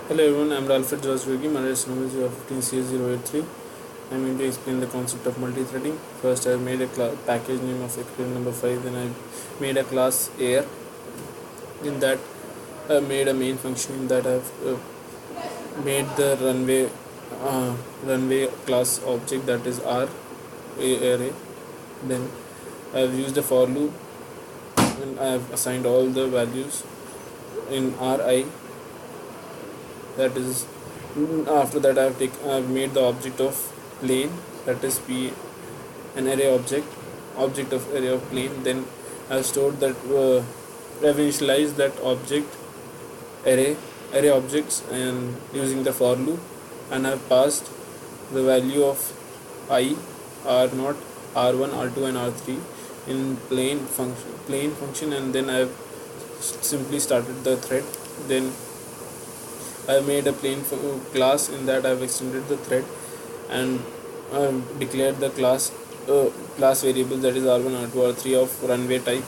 Hello everyone, I'm Ralfred. My latest number is ur15cs083. I'm going to explain the concept of multi-threading. First, I've made a package name of experiment number 5. Then I made a class air. In that, I made a main function. In that, I've made the runway class object, that is R array. Then I've used a for loop and I've assigned all the values in Ri. That is, after that I've made the object of plane, that is P, an array object of array of plane. Then I've stored that I've initialized that array objects and using the for loop, and I've passed the value of I, R0, R1, R2 and R3 in plain function, and then I've simply started the thread. Then I made a plain class. In that I've extended the thread and declared the class variable, that is R1, R2, R3 of runway type.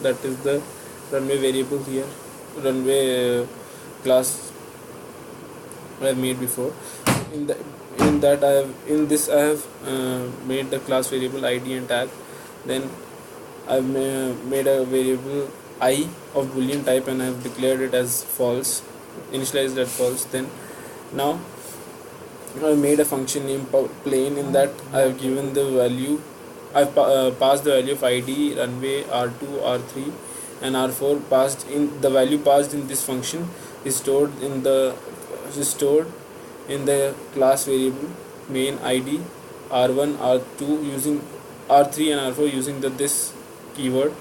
That is the runway variable here, runway class I have made before. In this I have made the class variable ID and tag. Then I've made a variable I of boolean type and I have declared it as false, initialized at false. Then now I made a function named plane. In that I have given the value, I've passed the value of ID, runway, R2, R3 and R4. Passed in the value passed in this function is stored in the class variable main ID, R1, R2 using R3 and R4 using this keyword.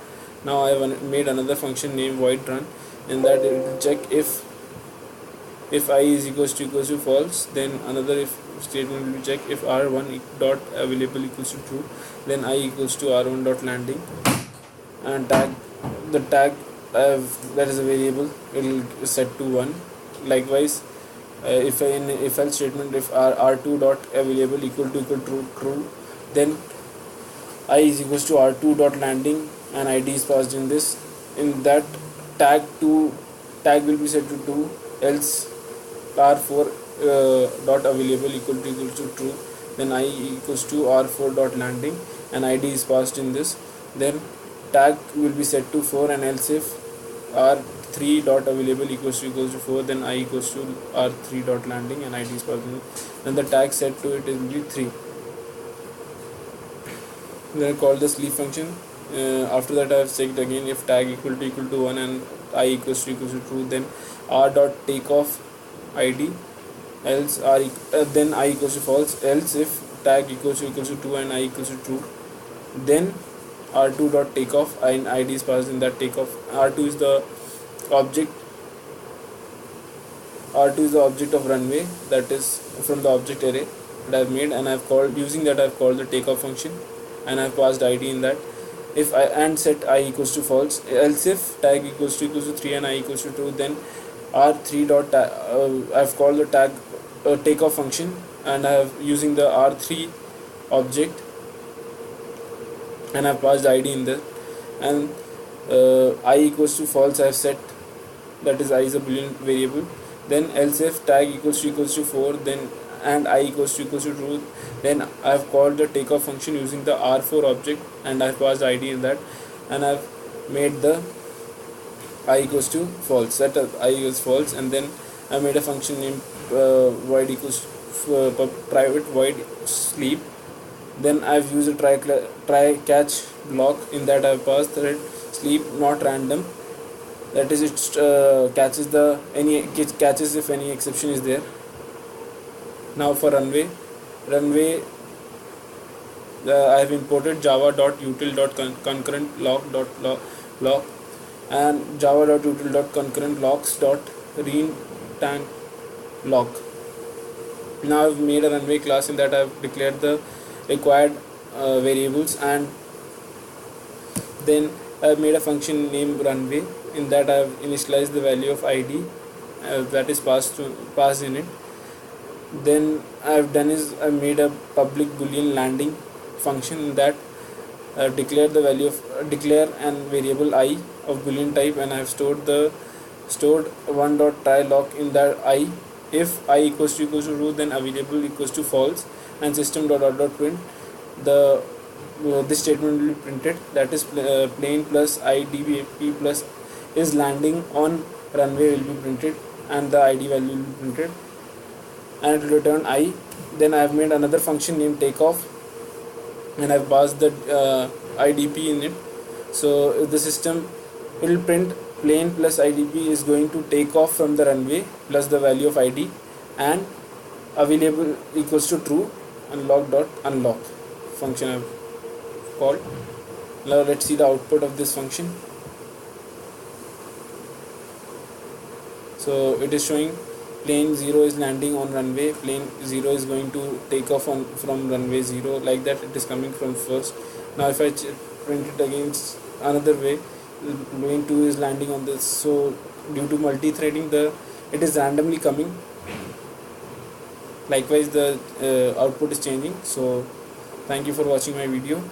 Now I have made another function named void run. In that it will check if I is equals to false. Then another if statement will check if R1 dot available equals to true, then I equals to R1 dot landing, and tag that is a variable, it will set to 1. Likewise, if else statement, if R2 dot available equal to true, then I is equals to R2 dot landing and ID is passed in this. In that tag will be set to 2, else R4 dot available equal to true, then I equals to R4 dot landing and ID is passed in this. Then tag will be set to 4, and else if R3 dot available equals to 4, then I equals to R3 dot landing and ID is passed in this. Then the tag set to it will be 3. Then I call the sleep function. After that I have checked again if tag equal to 1 and I equals to true, then R dot takeoff ID, else then I equals to false. Else if tag equals to 2 and I equals to true, then R2 dot takeoff and ID is passed in that takeoff. R2 is the object of runway, that is from the object array that I have made, and I have called using that I have called the takeoff function and I have passed ID in that. If I and set I equals to false. Else if tag equals to 3 and I equals to 2, then R3 dot I've called the tag takeoff function and I have using the R3 object and I've passed ID in there. And I equals to false I have set, that is I is a boolean variable. Then else if tag equals to 4, then and I equals to true, then I have called the takeoff function using the R4 object and I have passed ID in that, and I have made the I equals to false, set I equals false. And then I made a function named void equals private void sleep. Then I've used a try catch block. In that I've passed thread sleep not random, that is it catches if any exception is there. Now for runway I have imported java.util.concurrent lock and java.util.concurrent lock. Now I've made a runway class. In that I've declared the required variables, and then I've made a function named runway. In that I've initialized the value of ID that is passed in it. Then I've made a public boolean landing function. In that declare the value of declare and variable I of boolean type, and I have stored 1.try lock in that I if I equals to true, then available equals to false, and system dot print the this statement will be printed, that is plane plus IDP plus is landing on runway will be printed, and the ID value will be printed, and it will return I. Then I have made another function named takeoff, and I've passed the IDP in it. So the system will print plane plus IDP is going to take off from the runway plus the value of ID, and available equals to true, unlock dot unlock function I've called. Now let's see the output of this function. So it is showing plane 0 is landing on runway, plane 0 is going to take off from runway 0, like that it is coming from first. Now if I print it against another way, plane 2 is landing on this. So due to multi-threading, it is randomly coming. Likewise the output is changing. So thank you for watching my video.